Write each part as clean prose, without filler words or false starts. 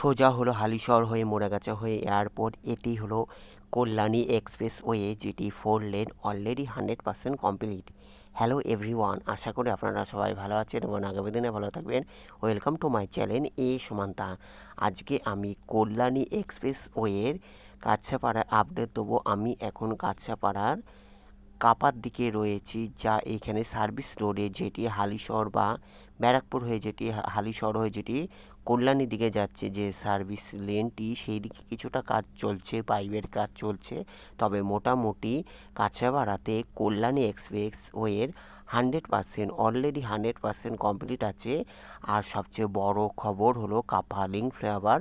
সোজা হলো হালিশহর হয়ে মোড়াগাছা হয়ে এয়ারপোর্ট। এটি হলো কল্যাণী এক্সপ্রেসওয়ে, যেটি 4 lane already 100% complete. Hello everyone, আশা করি আপনারা সবাই ভালো আছেন এবং আগামী দিনে ভালো থাকবেন। ওয়েলকাম টু মাই চ্যানেল এ সমান্তা। আজকে আমি কল্যাণী এক্সপ্রেসওয়ের কাছাপাড়ার আপডেট দেবো। আমি এখন কাছাপাড়ার কাপার দিকে রয়েছি, যা এখানে সার্ভিস রোডে, যেটি হালিশহর বা ব্যারাকপুর হয়ে যেটি হালিশহর হয়ে যেটি কল্যাণীর দিকে যাচ্ছে, যে সার্ভিস লেনটি সেই দিকে কিছুটা কাজ চলছে, পাইপের কাজ চলছে। তবে মোটামুটি কাছাপাড়াতে কল্যাণী এক্সপ্রেস ওয়ের 100% অলরেডি 100% কমপ্লিট আছে। আর সবচেয়ে বড় খবর হলো কাপা লিঙ্ক ফ্লাইওভার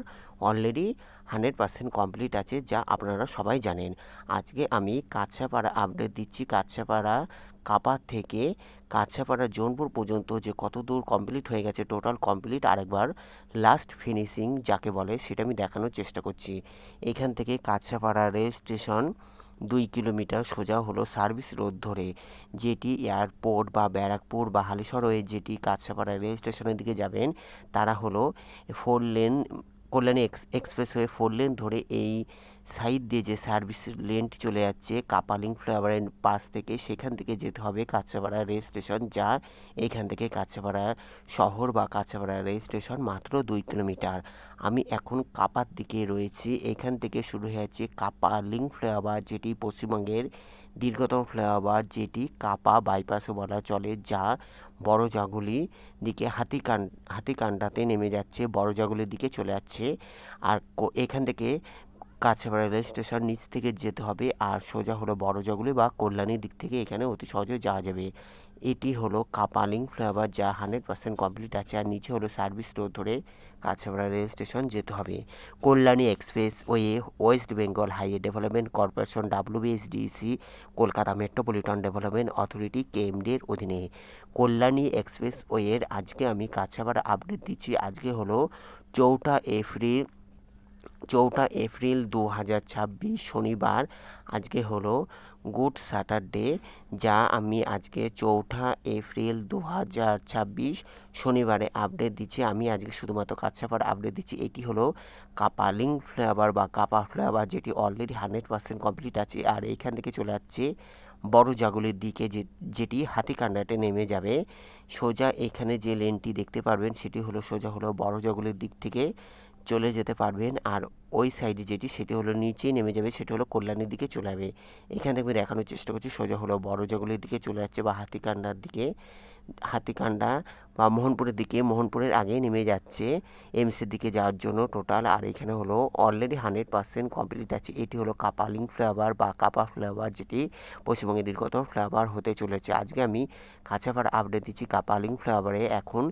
অলরেডি 100% কমপ্লিট আছে, যা আপনারা সবাই জানেন। আজকে আমি কাছাপাড়া আপডেট দিচ্ছি। কাছাপাড়া কাপা থেকে কাছাপাড়া জোনপুর পর্যন্ত যে কত দূর কমপ্লিট হয়ে গেছে, টোটাল কমপ্লিট, আরেকবার লাস্ট ফিনিশিং যাকে বলে সেটা আমি দেখানোর চেষ্টা করছি। এখান থেকে কাছাপাড়া রেল স্টেশন 2 কিলোমিটার সোজা হলো সার্ভিস রোড ধরে, যেটি এয়ারপোর্ট বা ব্যারাকপুর বা হালিশহর হয়ে যেটি কাছাপাড়া রেল স্টেশনের দিকে যাবেন, তারা হলো 4 লেন কল্যাণী এক্সপ্রেসওয়ে 4 লেন ধরে এই সাইড দিয়ে যে সার্ভিস লেনটি চলে যাচ্ছে কাপালিং ফ্লাইওভারের পাশ থেকে, সেখান থেকে যেতে হবে কাছাপাড়া রেল স্টেশন, যা এইখান থেকে কাছাপাড়া শহর বা কাছাপাড়া রেল স্টেশন মাত্র 2 কিলোমিটার। আমি এখন কাপার দিকে রয়েছি। এখান থেকে শুরু হয়ে যাচ্ছে কাপালিং ফ্লাইওভার, যেটি পশ্চিমবঙ্গের দীর্ঘতম ফ্লাইওভার, যেটি কাপা বাইপাসও বলা চলে, যা বড় জাগুলি দিকে হাতিকান্ডাতে নেমে যাচ্ছে, বড় জাগুলির দিকে চলে যাচ্ছে। আর এখান থেকে কাছাপাড়া রেল স্টেশন নিচ থেকে যেতে হবে, আর সোজা হলো বড় জাগুলি বা কল্যাণীর দিক থেকে এখানে অতি সহজে যাওয়া যাবে। এটি হলো কাপালিং ফ্লাইওভার, যা 100% কমপ্লিট আছে। আর নিচে হলো সার্ভিস রোড ধরে কাছাপাড়া রেল স্টেশন যেতে হবে। Kalyani expressway West Bengal highway development corporation WBSDC Kolkata metropolitan development authority KMD এর অধীনে। কল্যাণী এক্সপ্রেস ওয়ের আজকে আমি কাছাপাড়া আপডেট দিচ্ছি। আজকে হলো 4 এপ্রিল 2026 শনিবার। আজকে হলো গুড স্যাটারডে, যা আমি আজকে 4 এপ্রিল 2026 শনিবারে আপডেট দিচ্ছি। আমি আজকে শুধুমাত্র কাছাপাড়া আপডেট দিচ্ছি। এটি হলো কাপালিং ফ্লাইওভার বা কাপা ফ্লাইওভার, যেটি অলরেডি 100% কমপ্লিট আছে। আর এইখান থেকে চলে যাচ্ছে বড় জাগুলির দিকে, যেটি হাতিকান্ডাতে নেমে যাবে। সোজা এখানে যে লেনটি দেখতে পারবেন, সেটি হলো সোজা হলো বড় জাগুলির দিক থেকে চলে যেতে পারবেন। আর ওই সাইডে যেটি, সেটি হলো নিচেই নেমে যাবে, সেটি হলো কল্যাণীর দিকে চলে যাবে। এখান থেকে আমি দেখানোর চেষ্টা করছি, সোজা হলো বড় জাগুলির দিকে চলে যাচ্ছে বা হাতিকান্ডার দিকে, হাতিকান্ডা বা মোহনপুরের দিকে, মোহনপুরের আগে নেমে যাচ্ছে এমসির দিকে যাওয়ার জন্য টোটাল। আর এখানে হলো অলরেডি 100% কমপ্লিট আছে। এটি হলো কাপালিং ফ্লাইওভার বা কাপা ফ্লাইওভার, যেটি পশ্চিমবঙ্গের দীর্ঘতম ফ্লাইওভার হতে চলেছে। আজকে আমি কাছাপাড়া আপডেট দিচ্ছি। কাপালিং ফ্লাইওভারে এখন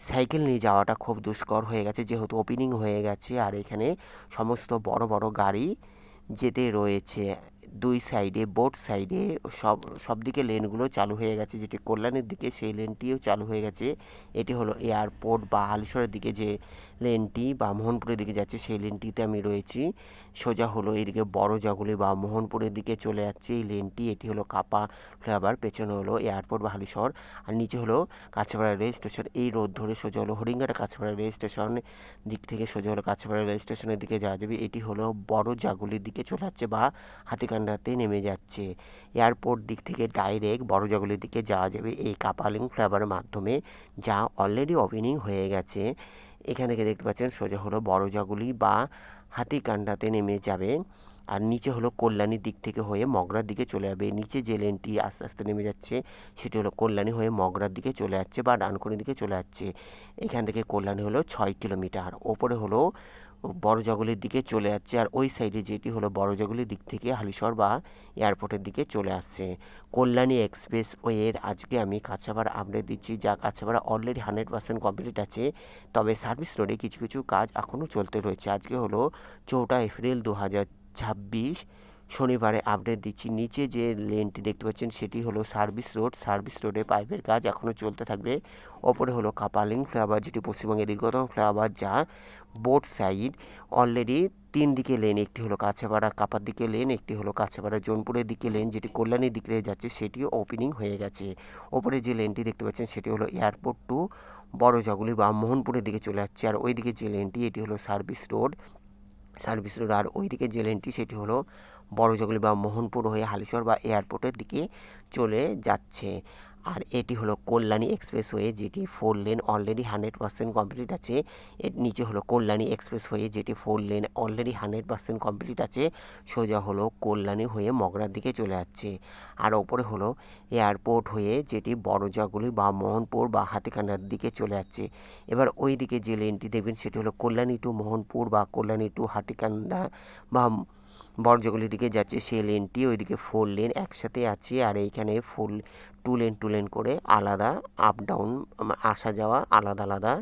সাইকেল নিয়ে যাওয়াটা খুব দুষ্কর হয়ে গেছে, যেহেতু ওপেনিং হয়ে গেছে। আর এখানে সমস্ত বড় বড় গাড়ি যেতে রয়েছে দুই সাইডে, বোথ সাইডে সব দিকে লেনগুলো চালু হয়ে গেছে। যেটি কল্যাণের দিকে, সেই লেনটিও চালু হয়ে গেছে। এটি হলো এয়ারপোর্ট বা হালিশহরের দিকে যে লেনটি বা মোহনপুরের দিকে যাচ্ছে, সেই লেনটিতে আমি রয়েছি। সোজা হলো এইদিকে বড় জাগুলি বা মোহনপুরের দিকে চলে যাচ্ছে এই লেনটি। এটি হলো কাপা ফ্লাইওভার, পেছনে হলো এয়ারপোর্ট বা হালিশহর, আর নিচে হলো কাছাপাড়া রেল স্টেশন। এই রোড ধরে সোজা হলো হরিঙ্গাটা কাছাপাড়া রেল স্টেশন দিক থেকে সোজা হলো কাছাপাড়া রেল স্টেশনের দিকে যাওয়া যাবে। এটি হলো বড় জাগুলির দিকে চলে যাচ্ছে বা হাতিকান্ডাতে নেমে যাচ্ছে। এয়ারপোর্ট দিক থেকে ডাইরেক্ট বড় জাগুলির দিকে যাওয়া যাবে এই কাপালিং ফ্লাইওভারের মাধ্যমে, যা অলরেডি ওপেনিং হয়ে গেছে। এখান থেকে দেখতে পাচ্ছেন সোজা হলো বড় জাগুলি বা হাতিকান্ডাতে নেমে যাবে। আর নিচে হলো কল্যাণীর দিক থেকে হয়ে মগরার দিকে চলে যাবে। নিচে যে লেনটি আস্তে আস্তে নেমে যাচ্ছে, সেটি হলো কল্যাণী হয়ে মগরার দিকে চলে যাচ্ছে বা ডানকুনির দিকে চলে যাচ্ছে। এখান থেকে কল্যাণী হলো 6 কিলোমিটার। ওপরে হলো বড় জগলের দিকে চলে যাচ্ছে। আর ওই সাইডে যেটি হলো বড় জগলের দিক থেকে হালিশহর বা এয়ারপোর্টের দিকে চলে আসছে। কল্যাণী এক্সপ্রেস ওয়ের আজকে আমি কাছাপাড়া আপডেট দিচ্ছি, যা কাছাপাড়া অলরেডি 100% কমপ্লিট আছে। তবে সার্ভিস রোডে কিছু কিছু কাজ এখনও চলতে রয়েছে। আজকে হলো 4 এপ্রিল 2026 শনিবারে আপডেট দিচ্ছি। নিচে যে লেনটি দেখতে পাচ্ছেন সেটি হলো সার্ভিস রোড। সার্ভিস রোডে পাইপের কাজ এখনও চলতে থাকবে। ওপরে হলো কাপালিং ফ্লাইওভার, যেটি পশ্চিমবঙ্গের দীর্ঘতম ফ্লাইওভার, যা বোথ সাইড অলরেডি 3 দিকে লেন, একটি হলো কাছেপাড়া কাপার দিকে লেন, একটি হলো কাছেপাড়া জোনপুরের দিকে লেন, যেটি কল্যাণীর দিকে যাচ্ছে সেটিও ওপেনিং হয়ে গেছে। ওপরে যে লেনটি দেখতে পাচ্ছেন সেটি হলো এয়ারপোর্ট টু বড় জগুলি বা মোহনপুরের দিকে চলে যাচ্ছে। আর ওই দিকে যে লেনটি এটি হলো সার্ভিস রোড। আর ওই দিকে যে লেনটি সেটি হলো বড় জগুলি বা মোহনপুর হয়ে হালিশহর বা এয়ারপোর্টের দিকে চলে যাচ্ছে। আর এটি হলো কল্যাণী এক্সপ্রেসওয়ে, যেটি 4 লেন অলরেডি 100% কমপ্লিট আছে। এর নিচে হলো কল্যাণী এক্সপ্রেসওয়ে, যেটি 4 লেন অলরেডি 100% কমপ্লিট আছে। সোজা হলো কল্যাণী হয়ে মগরার দিকে চলে যাচ্ছে। আর ওপরে হলো এয়ারপোর্ট হয়ে, যেটি বড় জগুলি বা মোহনপুর বা হাতিকান্ডার দিকে চলে যাচ্ছে। এবার ওই দিকে যে লেনটি দেখবেন সেটি হলো কল্যাণী টু মোহনপুর বা কল্যাণী টু হাটিকান্ডা বা বড়জগুলির দিকে যাচ্ছে। সেই লেনটি ওইদিকে 4 লেন একসাথে আছে। আর এইখানে 2 লেন করে আলাদা আপ ডাউন আসা যাওয়া আলাদা আলাদা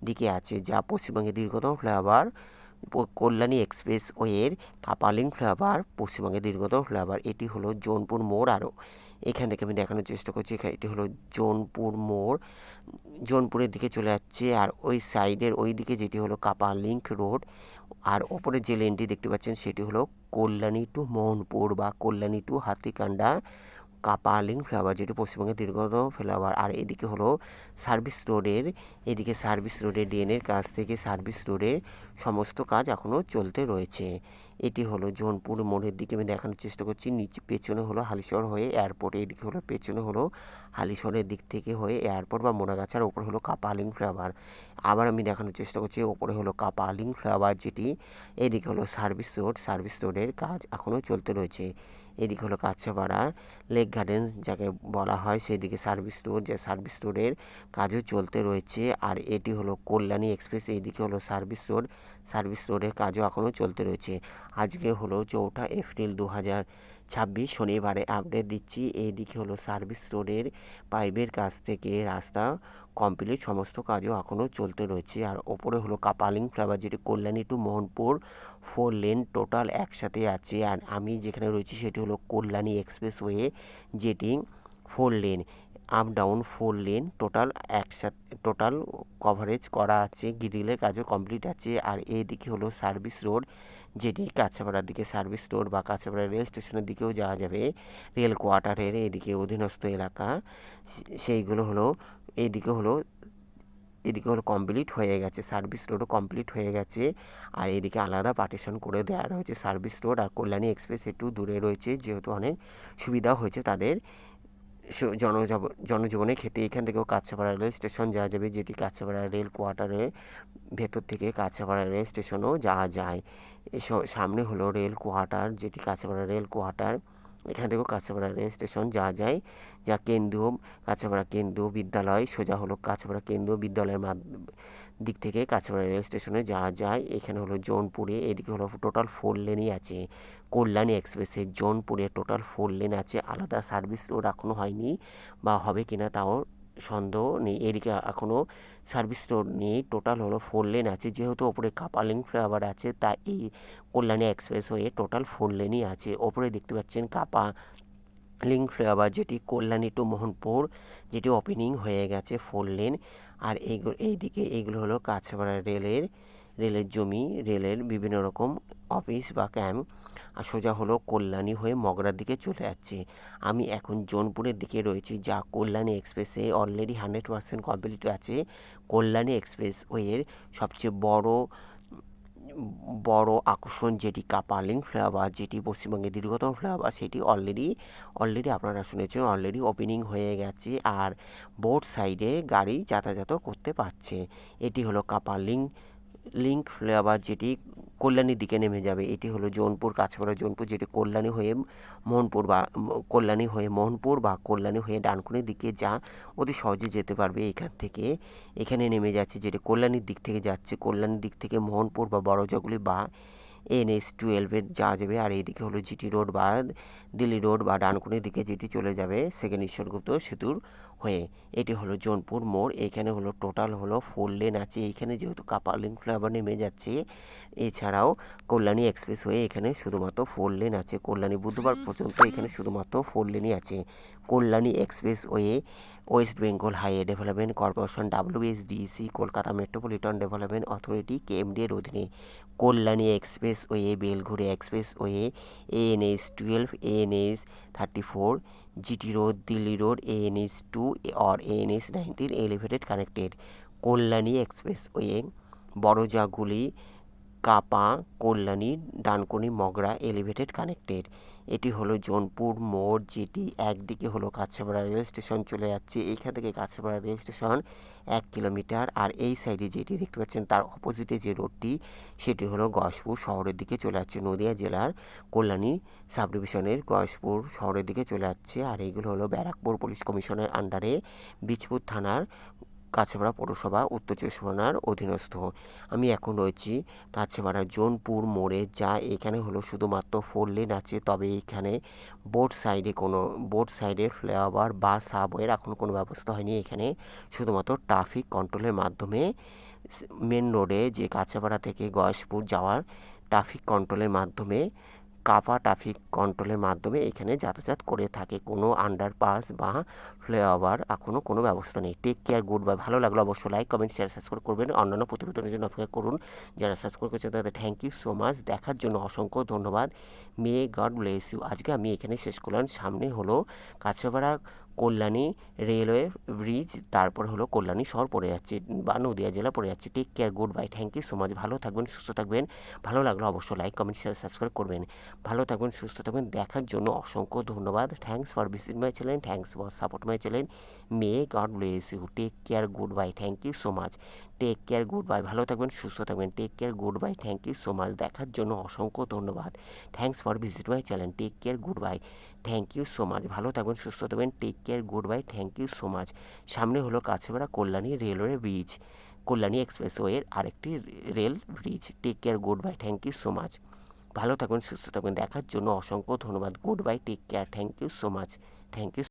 দিকে আছে, যা পশ্চিমবঙ্গের দীর্ঘতম ফ্লাইওভার কল্যাণী এক্সপ্রেসওয়ের কাপালিং ফ্লাইওভার, পশ্চিমবঙ্গের দীর্ঘতম ফ্লাইওভার। এটি হলো জোনপুর মোড়। আরও এখান থেকে আমি দেখানোর চেষ্টা করছি, এটি হলো জোনপুর মোড়, জোনপুরের দিকে চলে যাচ্ছে। আর ওই সাইডের ওই দিকে যেটি হলো কাপালিং রোড। আর ওপরে যে লেনটি দেখতে পাচ্ছেন সেটি হলো কল্যাণী টু মোহনপুর বা কল্যাণী টু হাতিকান্ডা কাপালিং ফ্লাইওভার, যেটি পশ্চিমবঙ্গের দীর্ঘতম ফ্লাইওভার। আর এদিকে হলো সার্ভিস রোডের ড্রেনের কাছ থেকে সার্ভিস রোডের সমস্ত কাজ এখনও চলতে রয়েছে। এটি হলো জোনপুর মোড়ের দিকে আমি দেখানোর চেষ্টা করছি। নিচে পেছনে হলো হালিশহর হয়ে এয়ারপোর্ট, এদিকে হলো পেছনে হলো হালিশহরের দিক থেকে হয়ে এয়ারপোর্ট বা মোড়াগাছার। ওপরে হলো কাপালিং ফ্লাইওভার। আবার আমি দেখানোর চেষ্টা করছি, ওপরে হলো কাপালিং ফ্লাইওভার, যেটি এদিকে হলো সার্ভিস রোডের কাজ এখনও চলতে রয়েছে। এদিকে হলো কাছাপাড়া লেক গার্ডেন্স যাকে বলা হয়, সেদিকে সার্ভিস রোড, যে সার্ভিস রোডের কাজও চলতে রয়েছে। আর এটি হলো কল্যাণী এক্সপ্রেস, এইদিকে হলো সার্ভিস রোডের কাজও এখনও চলতে রয়েছে। আজকে হলো 4 এপ্রিল 2026, শনিবারে আপডেট দিচ্ছি। এইদিকে হলো সার্ভিস রোডের পাইপের কাছ থেকে রাস্তা কমপ্লিট, সমস্ত কাজও এখনও চলতে রয়েছে। আর ওপরে হলো কাপালিং ফ্লাইওভার, যেটি Kalyani to Mohanpur 4 lane total একসাথে আছে। আর আমি যেখানে রয়েছি সেটি হলো কল্যাণী এক্সপ্রেসওয়ে, যেটি 4 lane up down 4 lane total coverage করা আছে। গ্রিলের কাজও কমপ্লিট আছে। আর এইদিকে হলো সার্ভিস রোড, যেটি কাছাপাড়ার দিকে সার্ভিস রোড বা কাছাপাড়া রেল স্টেশনের দিকেও যাওয়া যাবে। রেল কোয়ার্টারের এদিকে অধীনস্থ এলাকা সেইগুলো হলো এদিকে হলো কমপ্লিট হয়ে গেছে, সার্ভিস রোডও কমপ্লিট হয়ে গেছে। আর এদিকে আলাদা পার্টিশন করে দেওয়া রয়েছে সার্ভিস রোড। আর কল্যাণী এক্সপ্রেস একটু দূরে রয়েছে, যেহেতু অনেক সুবিধা হয়েছে তাদের জনজীবনের ক্ষেত্রে। এখান থেকেও কাছাপাড়া রেল স্টেশন যাওয়া যাবে, যেটি কাছাপাড়া রেল কোয়ার্টারের ভেতর থেকে কাছাপাড়া রেল স্টেশনও যাওয়া যায়। সামনে হলো রেল কোয়ার্টার, যেটি কাছাপাড়া রেল কোয়ার্টার। এখান থেকেও কাছাপাড়া রেল স্টেশন যাওয়া যায়, যা কাছাপাড়া কেন্দ্রীয় বিদ্যালয়। সোজা হলো কাছাপাড়া কেন্দ্রীয় বিদ্যালয়ের দিক থেকে কাছাপাড়া রেল স্টেশনে যাওয়া যায়। এখানে হলো জোনপুরে, এদিকে হলো টোটাল 4 লেনই আছে। কল্যাণী এক্সপ্রেসের জোনপুরে টোটাল 4 লেন আছে। আলাদা সার্ভিস রোড এখনও হয়নি, বা হবে কিনা তাও সন্দেহ নেই। এদিকে এখনও সার্ভিস রোড নেই, টোটাল হলো 4 লেন আছে। যেহেতু ওপরে কাপালিং ফ্লাইওভার আছে, তাই এই কল্যাণী এক্সপ্রেস হয়ে টোটাল 4 লেনই আছে। ওপরে দেখতে পাচ্ছেন কাপালিং ফ্লাইওভার, যেটি কল্যাণী টু মোহনপুর, যেটি ওপেনিং হয়ে গেছে 4 লেন। আর এইদিকে এইগুলো হলো কাছাপাড়া রেলের জমি, রেলের বিভিন্ন রকম অফিস বা ক্যাম্প। আর সোজা হলো কল্যাণী হয়ে মগরার দিকে চলে যাচ্ছে। আমি এখন জোনপুরের দিকে রয়েছি, যা কল্যাণী এক্সপ্রেসে অলরেডি 100% কমপ্লিট আছে। কল্যাণী এক্সপ্রেসওয়ের সবচেয়ে বড় আকর্ষণ, যেটি কাপালিং ফ্লাইওভার, যেটি পশ্চিমবঙ্গের দীর্ঘতম ফ্লাইওভার, সেটি অলরেডি আপনারা শুনেছেন অলরেডি ওপেনিং হয়ে গেছে। আর বোথ সাইডে গাড়ি যাতায়াত করতে পারছে। এটি হলো কাপালিং ফ্লাইওভার, যেটি কল্যাণীর দিকে নেমে যাবে। এটি হলো কাছাপাড়া জোনপুর, যেটি কল্যাণী হয়ে মোহনপুর বা কল্যাণী হয়ে ডানকুনির দিকে যা অতি সহজে যেতে পারবে এখান থেকে। এখানে নেমে যাচ্ছে, যেটি কল্যাণীর দিক থেকে যাচ্ছে। কল্যাণীর দিক থেকে মোহনপুর বা বড়জগুলি বা NH-12 যাওয়া যাবে। আর এইদিকে হলো GT রোড বা দিল্লি রোড বা ডানকুনির দিকে যেটি চলে যাবে সেকেন্ড ঈশ্বরগুপ্ত সেতুর হয়ে এটি হলো জোনপুর মোড়। এখানে হলো টোটাল হলো 4 লেন আছে। এইখানে যেহেতু কাপালিং ফ্লাইওভার নেমে যাচ্ছে, এছাড়াও কল্যাণী এক্সপ্রেস হয়ে এখানে শুধুমাত্র 4 লেন আছে। কল্যাণী বুধবার পর্যন্ত এখানে শুধুমাত্র 4 লেনই আছে। Kalyani expressway West Bengal highway development corporation WSDC Kolkata metropolitan development authority KMD এর অধীনে। Kalyani expressway Belgharia expressway AN/H12 AN/H34 GT Road Delhi Road AN/H2 or AN/H19 elevated connected। Kalyani expressway Barajaguli কাপা কল্যাণী ডানকুনি মগরা এলিভেটেড কানেক্টেড। এটি হলো জোনপুর মোড়, যেটি একদিকে হলো Kachapara rail station চলে যাচ্ছে। এইখান থেকে কাছাপাড়া রেল স্টেশন 1 কিলোমিটার, আর এই সাইডে যেটি দেখতে পাচ্ছেন তার অপোজিটে যে রোডটি সেটি হলো গয়েশপুর শহরের দিকে চলে যাচ্ছে। নদিয়া জেলার কল্যাণী সাব ডিভিশনের গয়েশপুর শহরের দিকে চলে যাচ্ছে। আর এইগুলো হলো ব্যারাকপুর পুলিশ কমিশনের আন্ডারে বীজপুর থানার কাছেপাড়া পৌরসভা উত্তর চব্বিশ পরগনার অধীনস্থ। আমি এখন রয়েছি কাছেপাড়া জোনপুর মোড়ে, যা এখানে হলো শুধুমাত্র 4 লেন আছে। তবে এখানে বোর্ড সাইডে ফ্লাইওভার বা সাবওয়ের এখনও কোনো ব্যবস্থা হয়নি। এখানে শুধুমাত্র ট্রাফিক কন্ট্রোলের মাধ্যমে মেন রোডে যে কাছেপাড়া থেকে গয়েশপুর যাওয়ার ট্রাফিক কন্ট্রোলের মাধ্যমে কাপা ট্রাফিক কন্ট্রোলের মাধ্যমে এখানে যাতায়াত করে থাকে। কোনো আন্ডারপাস বা ফ্লাইওভার এখনও কোনো ব্যবস্থা নেই। Take care, goodbye. ভালো লাগলো অবশ্যই লাইক কমেন্ট শেয়ার সাবস্ক্রাইব করবেন। অন্যান্য প্রতিবেদনের জন্য অপেক্ষা করুন। যারা সাবস্ক্রাইব করেছেন তাদের থ্যাংক ইউ সো মাচ। দেখার জন্য অসংখ্য ধন্যবাদ। May God bless you. আজকে আমি এখানে শেষ করলাম। সামনে হলো কাছেপাড়া কল্যাণী রেলওয়ে ব্রিজ, তারপর হলো কল্যাণী শহর পড়ে যাচ্ছে বা নদিয়া জেলা পড়ে যাচ্ছে। Take care, goodbye, thank you so much. ভালো থাকবেন, সুস্থ থাকবেন। ভালো লাগলো অবশ্যই লাইক কমেন্ট শেয়ার সাবস্ক্রাইব করবেন। ভালো থাকবেন, সুস্থ থাকবেন। দেখার জন্য অসংখ্য ধন্যবাদ। Thanks for visit my channel, thanks for support my channel. May God bless you. Take care, goodbye, thank you so much. Take care, goodbye. ভালো থাকবেন, সুস্থ থাকবেন। Take care, goodbye, thank you so much. দেখার জন্য অসংখ্য ধন্যবাদ। Thanks for visit my channel. Take care, goodbye, thank you so much. ভালো থাকবেন, সুস্থ থাকবেন। Take care, goodbye, thank you so much. সামনে হলো কাছেপাড়া কল্যাণী রেলওয়ে ব্রিজ, কল্যাণী এক্সপ্রেসওয়ের আরেকটি rail bridge. Take care, goodbye, thank you so much. ভালো থাকবেন, সুস্থ থাকবেন। দেখার জন্য অসংখ্য ধন্যবাদ। Goodbye, take care, thank you so much. Thank you.